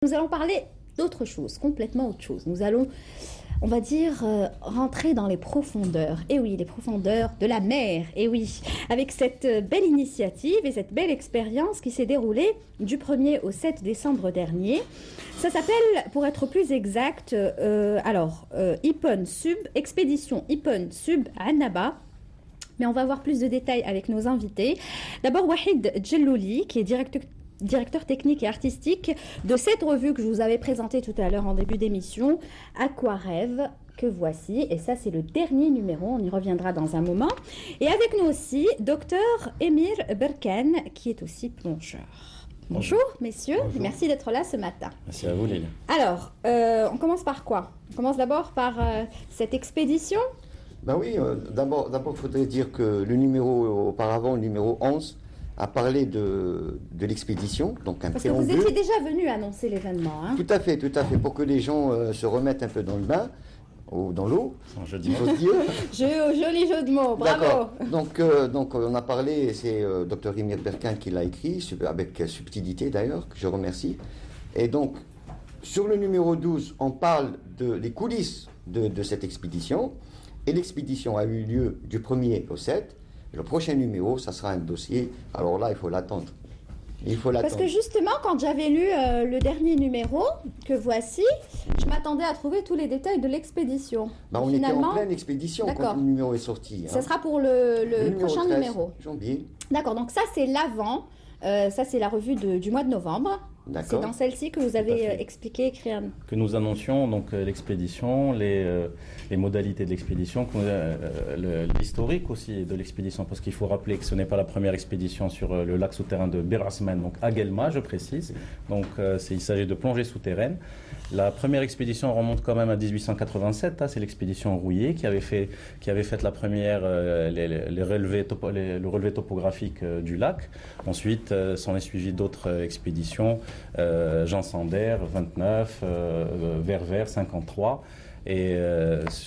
Nous allons parler d'autre chose, complètement autre chose. Nous allons, on va dire, rentrer dans les profondeurs. Et oui, les profondeurs de la mer. Et oui, avec cette belle initiative et cette belle expérience qui s'est déroulée du 1er au 7 décembre dernier. Ça s'appelle, pour être plus exact, Ipon Sub, expédition Ipon Sub Annaba. Mais on va avoir plus de détails avec nos invités. D'abord, Wahid Djellouli, qui est directeur technique et artistique de cette revue que je vous avais présentée tout à l'heure en début d'émission, Aquarêve, que voici. Et ça, c'est le dernier numéro. On y reviendra dans un moment. Et avec nous aussi, docteur Emir Berkane, qui est aussi plongeur. Bonjour, messieurs. Bonjour. Merci d'être là ce matin. Merci à vous, Lélia. Alors, on commence par quoi? On commence d'abord par cette expédition. Ben oui, d'abord, il faudrait dire que le numéro auparavant, le numéro 11, a parlé de l'expédition, donc un Parce que vous préambule. étiez déjà venu annoncer l'événement. Hein? Tout à fait, pour que les gens se remettent un peu dans le bain, ou dans l'eau, Sans jeu de il mots. faut se dire. Joli jeu de mots, bravo. D'accord. Donc on a parlé, c'est Dr Emir Berkane qui l'a écrit, avec subtilité d'ailleurs, que je remercie. Et donc, sur le numéro 12, on parle des coulisses de cette expédition. Et l'expédition a eu lieu du 1er au 7. Et le prochain numéro, ça sera un dossier. Alors là, il faut l'attendre. Parce que justement, quand j'avais lu le dernier numéro, que voici, je m'attendais à trouver tous les détails de l'expédition. On était en pleine expédition quand le numéro est sorti. Ça sera pour le prochain 13, numéro. Janvier. D'accord, donc ça c'est l'avant. Ça c'est la revue du mois de novembre. C'est dans celle-ci que vous avez expliqué, écrit un... Que nous annoncions donc l'expédition, les modalités de l'expédition, l'historique aussi de l'expédition, parce qu'il faut rappeler que ce n'est pas la première expédition sur le lac souterrain de Bir Asman, donc à Guelma, je précise. Donc il s'agit de plongée souterraine. La première expédition remonte quand même à 1887, c'est l'expédition Rouillé qui avait fait la première, le relevé topographique du lac. Ensuite, s'en est suivi d'autres expéditions, Jean Sander, 29, Verver, 53. Et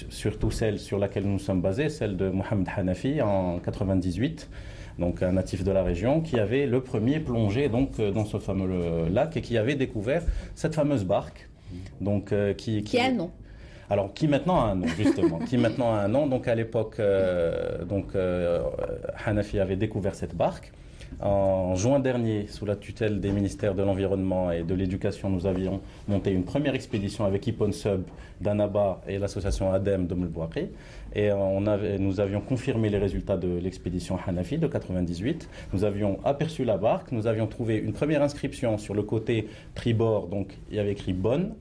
surtout celle sur laquelle nous sommes basés, celle de Mohamed Hanafi en 98, donc un natif de la région, qui avait le premier plongé donc, dans ce fameux lac et qui avait découvert cette fameuse barque. Donc, qui a un nom. Alors, qui maintenant a un nom, justement. Qui maintenant a un nom. Donc, à l'époque, Hanafi avait découvert cette barque. En juin dernier, sous la tutelle des ministères de l'Environnement et de l'Éducation, nous avions monté une première expédition avec Ipon Sub d'Annaba et l'association ADEM de Melbourne. Et nous avions confirmé les résultats de l'expédition Hanafi de 98. Nous avions aperçu la barque, nous avions trouvé une première inscription sur le côté tribord, donc il y avait écrit Bonne,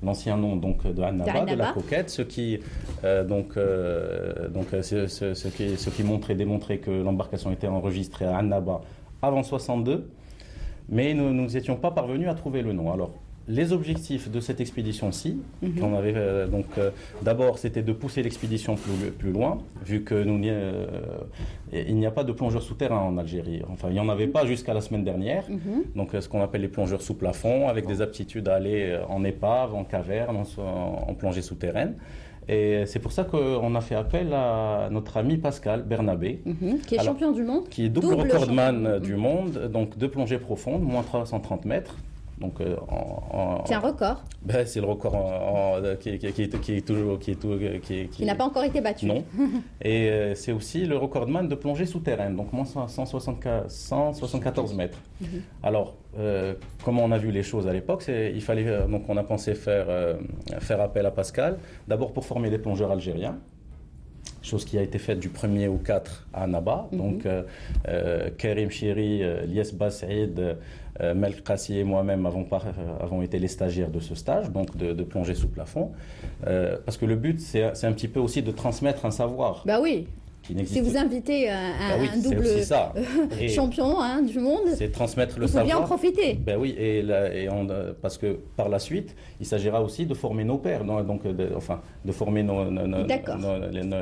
l'ancien nom donc de Annaba, de la coquette, ce qui démontrait que l'embarcation était enregistrée à Annaba avant 62, mais nous n'étions pas parvenus à trouver le nom. Alors, les objectifs de cette expédition-ci, qu'on avait d'abord, c'était de pousser l'expédition plus loin, vu que il n'y a pas de plongeurs souterrains en Algérie. Enfin, il n'y en avait pas jusqu'à la semaine dernière. Donc, ce qu'on appelle les plongeurs sous plafond, avec des aptitudes à aller en épave, en caverne, en plongée souterraine. Et c'est pour ça qu'on a fait appel à notre ami Pascal Bernabé, qui est champion du monde, qui est double recordman du monde, donc de plongée profonde, moins 330 mètres. Donc, c'est un record. C'est le record qui n'a pas encore été battu. Non. Et c'est aussi le recordman de plongée souterraine, donc moins 174 mètres. Alors, comment on a vu les choses à l'époque, donc on a pensé faire appel à Pascal, d'abord pour former des plongeurs algériens. Chose qui a été faite du 1er au 4 à Annaba. Donc, Karim Chiri, Lies Bassaïd, Melk Qassi et moi-même avons été les stagiaires de ce stage, donc de plongée sous plafond. Parce que le but, c'est un petit peu aussi de transmettre un savoir. Bah oui. Si vous invitez un double champion du monde, c'est transmettre le savoir. Il faut bien en profiter. Ben oui, parce que par la suite, il s'agira aussi de former nos pairs, donc de former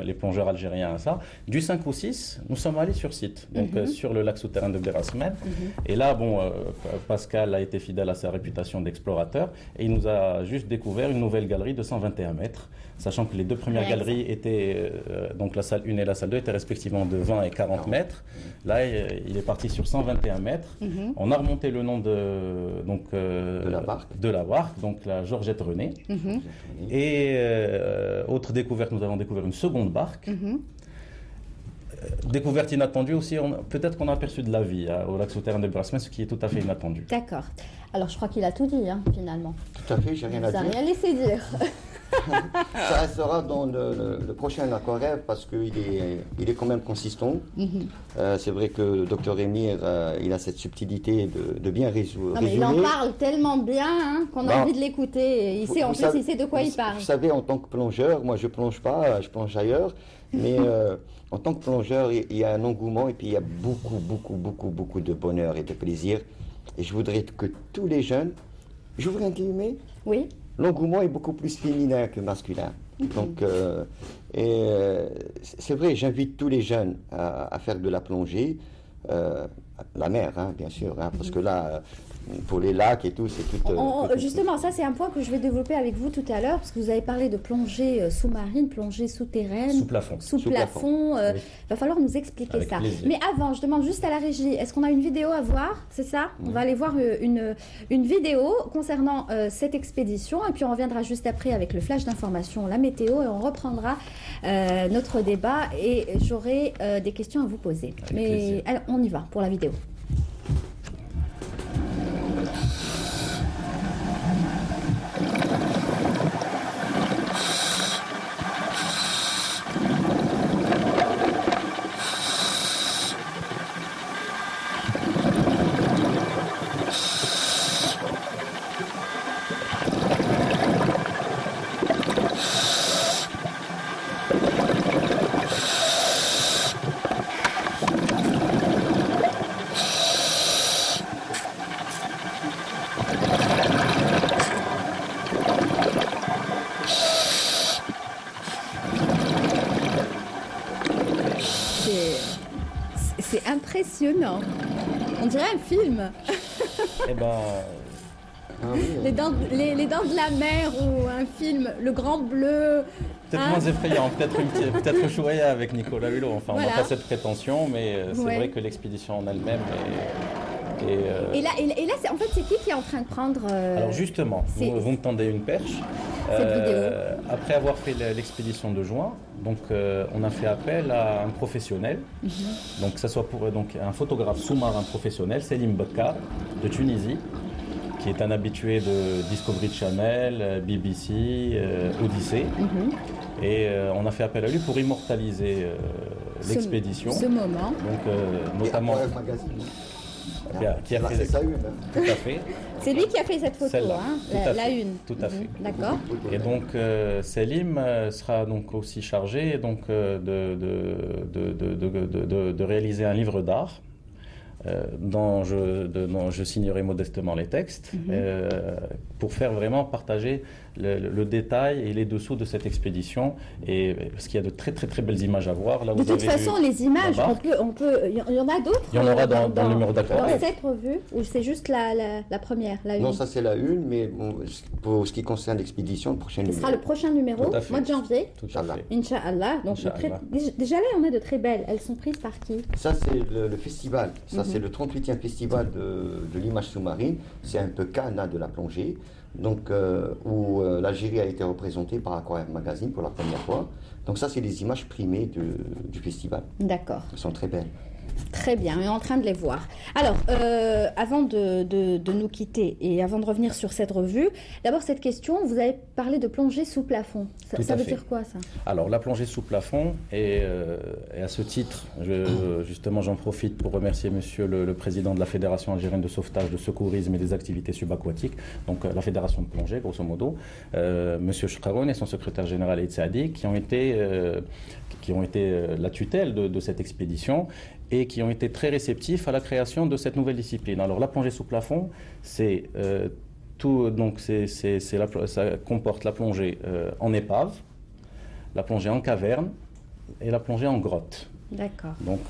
les plongeurs algériens à ça. Du 5 au 6, nous sommes allés sur site, donc sur le lac souterrain de Bir Asman. Et là, Pascal a été fidèle à sa réputation d'explorateur et il nous a juste découvert une nouvelle galerie de 121 mètres, sachant que les deux premières galeries étaient donc la salle 1 et la salle 2 étaient respectivement de 20 et 40 mètres. Là, il est parti sur 121 mètres. On a remonté le nom de la barque, donc la Georgette René. Et autre découverte, nous avons découvert une seconde barque. Découverte inattendue aussi, peut-être qu'on a aperçu de la vie au lac souterrain de Brasmen, ce qui est tout à fait inattendu. D'accord. Alors je crois qu'il a tout dit, hein, finalement. Tout à fait, j'ai rien à dire. Ça n'a rien laissé dire. Ça restera dans le prochain aquarelle parce qu'il est quand même consistant. C'est vrai que le docteur Émir, il a cette subtilité de bien résumer. Il en parle tellement bien hein, qu'on a envie de l'écouter. Il sait de quoi il parle. Vous savez, en tant que plongeur, moi je plonge pas, je plonge ailleurs, mais en tant que plongeur, il y a un engouement et puis il y a beaucoup de bonheur et de plaisir. Et je voudrais que tous les jeunes, j'ouvre un guillemet. Oui. L'engouement est beaucoup plus féminin que masculin. Donc, c'est vrai, j'invite tous les jeunes à faire de la plongée, la mer, hein, bien sûr, hein, parce que là, pour les lacs et tout, c'est tout. Justement, ça c'est un point que je vais développer avec vous tout à l'heure, parce que vous avez parlé de plongée sous-marine, plongée souterraine, sous plafond. Sous plafond. Oui. Va falloir nous expliquer avec ça. Plaisir. Mais avant, je demande juste à la régie, est-ce qu'on a une vidéo à voir? C'est ça? On va aller voir une vidéo concernant cette expédition, et puis on reviendra juste après avec le flash d'information, la météo, et on reprendra notre débat, et j'aurai des questions à vous poser. Mais alors, on y va pour la vidéo. C'est impressionnant. On dirait un film. Eh ben, les dents de la mer ou un film, Le Grand Bleu. peut-être moins effrayant, peut-être Chouaya avec Nicolas Hulot. Enfin, Voilà. on n'a pas cette prétention, mais c'est vrai que l'expédition en elle-même est... Et là, en fait, c'est qui est en train de prendre... Alors justement, vous me tendez une perche. Cette vidéo. Après avoir fait l'expédition de juin, donc on a fait appel à un professionnel. Donc que ce soit pour un photographe sous-marin professionnel, Selim Bakar de Tunisie, qui est un habitué de Discovery Channel, BBC, Odyssey. Et on a fait appel à lui pour immortaliser l'expédition. Ce moment. Donc, notamment... Qui a fait ça une. Tout à fait. C'est lui qui a fait cette photo, hein, la une. Tout à fait. D'accord. Et donc Selim sera donc aussi chargé donc de réaliser un livre d'art dont je signerai modestement les textes pour faire vraiment partager le détail et les dessous de cette expédition, et parce qu'il y a de très belles images à voir. Là, de toute façon, les images, il y en a d'autres. Il y en aura dans le numéro d'aquarelle. Dans cette revue, ou c'est juste la première, la une? Non, ça c'est la une, mais bon, pour ce qui concerne l'expédition, le prochain numéro. Ce sera le prochain numéro, mois de janvier. Inch'Allah. Inch'Allah. Donc déjà là, on a de très belles. Elles sont prises par qui? Ça c'est le festival. Ça c'est le 38e festival de l'image sous-marine. C'est un peu Cannes de la plongée. Donc, où l'Algérie a été représentée par Aquarium Magazine pour la première fois. Donc ça, c'est les images primées du festival. D'accord. Elles sont très belles. Très bien, on est en train de les voir. Alors, avant de nous quitter et avant de revenir sur cette revue, d'abord cette question, vous avez parlé de plongée sous plafond. Ça veut dire quoi ça? Alors, la plongée sous plafond, et à ce titre, justement j'en profite pour remercier monsieur le président de la Fédération algérienne de sauvetage, de secourisme et des activités subaquatiques, donc la Fédération de plongée, grosso modo, monsieur Chkaroun et son secrétaire général Eid Saadi, qui ont été la tutelle de cette expédition, et qui ont été très réceptifs à la création de cette nouvelle discipline. Alors la plongée sous plafond, ça comporte la plongée en épave, la plongée en caverne et la plongée en grotte. D'accord. Donc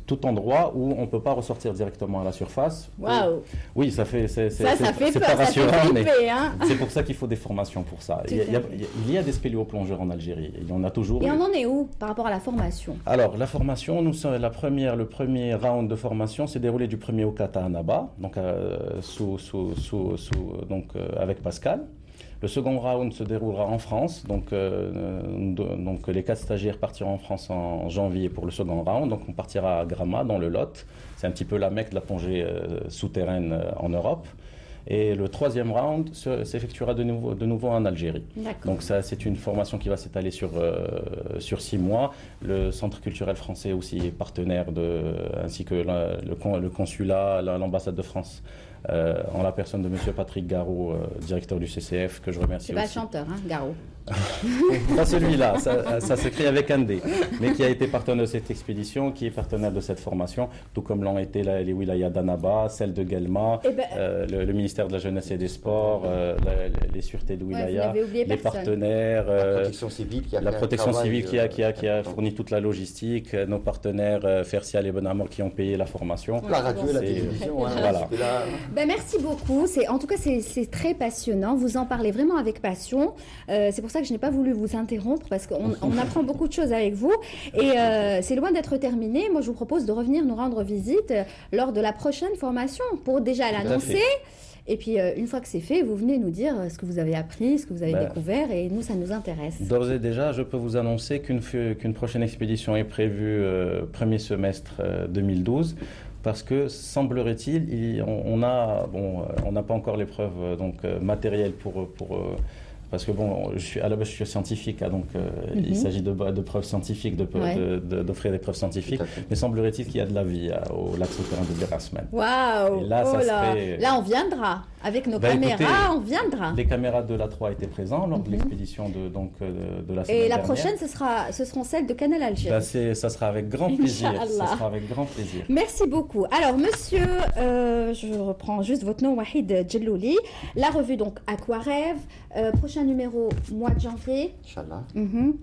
tout endroit où on ne peut pas ressortir directement à la surface. Waouh! Oui, ça fait Ça fait c'est peur, pas ça fait rassurant, mais flipper, hein. c'est pour ça qu'il faut des formations pour ça. Il y a des spéléoplongeurs en Algérie, il y en a toujours Et eu. on en est où par rapport à la formation? Alors, la formation, le premier round de formation s'est déroulé du 1er au 4 à Annaba, donc, avec Pascal. Le second round se déroulera en France, donc les 4 stagiaires partiront en France en janvier pour le second round, donc on partira à Gramma dans le Lot, c'est un petit peu la Mecque de la plongée souterraine en Europe. Et le troisième round s'effectuera de nouveau en Algérie. Donc ça, c'est une formation qui va s'étaler sur 6 mois. Le Centre culturel français aussi est partenaire, ainsi que le consulat, l'ambassade de France, en la personne de M. Patrick Garot, directeur du CCF, que je remercie aussi. C'est pas le chanteur, hein, Garot. Pas celui-là, ça s'écrit avec un D, mais qui a été partenaire de cette expédition, qui est partenaire de cette formation, tout comme l'ont été les wilayas d'Annaba, celle de Guelma, le ministère de la Jeunesse et des Sports, les sûretés de wilaya, les partenaires, la protection civile qui a fourni toute la logistique, nos partenaires Fercial et Bonamor qui ont payé la formation. La radio et la télévision. Voilà. Merci beaucoup, en tout cas c'est très passionnant, vous en parlez vraiment avec passion, c'est pour ça que je n'ai pas voulu vous interrompre parce qu'on apprend beaucoup de choses avec vous et c'est loin d'être terminé. Moi je vous propose de revenir nous rendre visite lors de la prochaine formation pour déjà l'annoncer. Et puis, une fois que c'est fait, vous venez nous dire ce que vous avez appris, ce que vous avez découvert, et nous, ça nous intéresse. D'ores et déjà, je peux vous annoncer qu'une prochaine expédition est prévue premier semestre 2012. Parce que, semblerait-il, on n'a pas encore les preuves matérielles parce que à la base je suis scientifique, donc il s'agit de preuves scientifiques, d'offrir des preuves scientifiques, mais semblerait-il qu'il y a de la vie au lac souterrain de Bir Asman. Waouh! Là on viendra, avec nos caméras, écoutez, on viendra. Les caméras de l'A3 étaient présentes lors de l'expédition de la semaine dernière. Et la prochaine, ce seront celles de Canal Algérie. Ça sera avec grand plaisir. Ça sera avec grand plaisir. Merci beaucoup. Alors monsieur, je reprends juste votre nom, Wahid Djellouli, la revue donc Aquarêve, prochain numéro mois de janvier. Inch'Allah.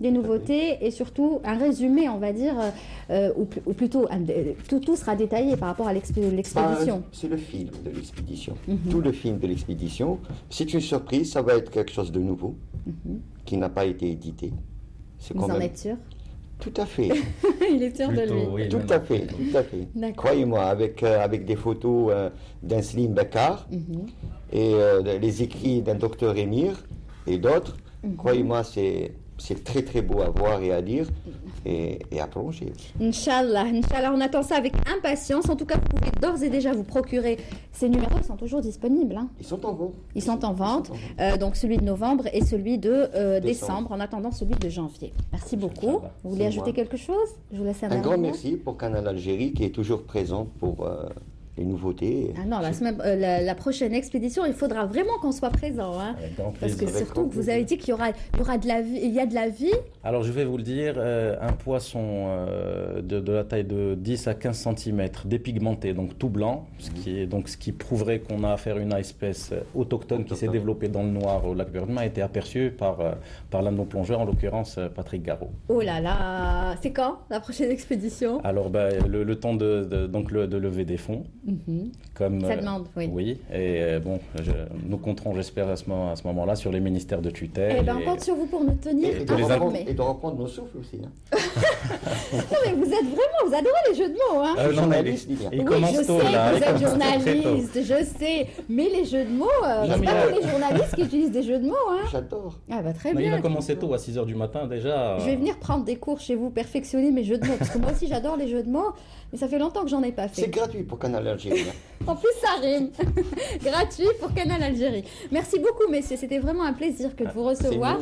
Des nouveautés et surtout un résumé, on va dire, ou plutôt tout sera détaillé par rapport à l'expédition. C'est le film de l'expédition. Tout le film de l'expédition, c'est une surprise, ça va être quelque chose de nouveau qui n'a pas été édité. Vous en êtes sûr? Tout à fait. Il est sûr de lui. Oui, tout à fait. Croyez-moi, avec des photos d'un Slim Bakar et les écrits d'un docteur Émir et d'autres, croyez-moi, c'est très très beau à voir et à lire et à plonger. Inch'Allah, on attend ça avec impatience. En tout cas, vous pouvez d'ores et déjà vous procurer ces numéros, ils sont toujours disponibles. Ils sont en vente. Ils sont en vente, donc celui de novembre et celui de décembre, en attendant celui de janvier. Merci beaucoup. Vous voulez ajouter quelque chose? Je vous laisse un grand merci pour Canal Algérie qui est toujours présent pour les nouveautés. Ah non, la prochaine expédition, il faudra vraiment qu'on soit présent. Parce que surtout que vous avez dit qu'il y aura de la vie, il y a de la vie. Alors je vais vous le dire, un poisson de la taille de 10 à 15 cm, dépigmenté, donc tout blanc, ce qui prouverait qu'on a affaire à une espèce autochtone qui s'est développée dans le noir au lac Burdma, a été aperçu par l'un de nos plongeurs, en l'occurrence Patrick Garot. Oh là là, c'est quand la prochaine expédition? Alors le temps de lever des fonds. Comme, ça demande, oui. Oui, et nous compterons, j'espère, à ce moment-là, sur les ministères de tutelle. Eh bien, on compte sur vous pour nous tenir informés. Et de reprendre nos souffles aussi. Non, mais vous adorez les jeux de mots. Il commence tôt, là. Vous êtes journaliste, je sais. Mais les jeux de mots, c'est pas tous les journalistes qui utilisent des jeux de mots. J'adore. Ah bah très bien. Il a commencé tôt, à 6 h du matin déjà. Je vais venir prendre des cours chez vous, perfectionner mes jeux de mots, parce que moi aussi j'adore les jeux de mots, mais ça fait longtemps que j'en ai pas fait. C'est gratuit pour Canal Algérie. En plus, ça rime. Gratuit pour Canal Algérie. Merci beaucoup, messieurs. C'était vraiment un plaisir de vous recevoir.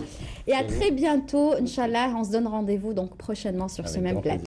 Et à très bientôt, Inch'Allah. On se donne rendez-vous donc prochainement sur ce même plateau.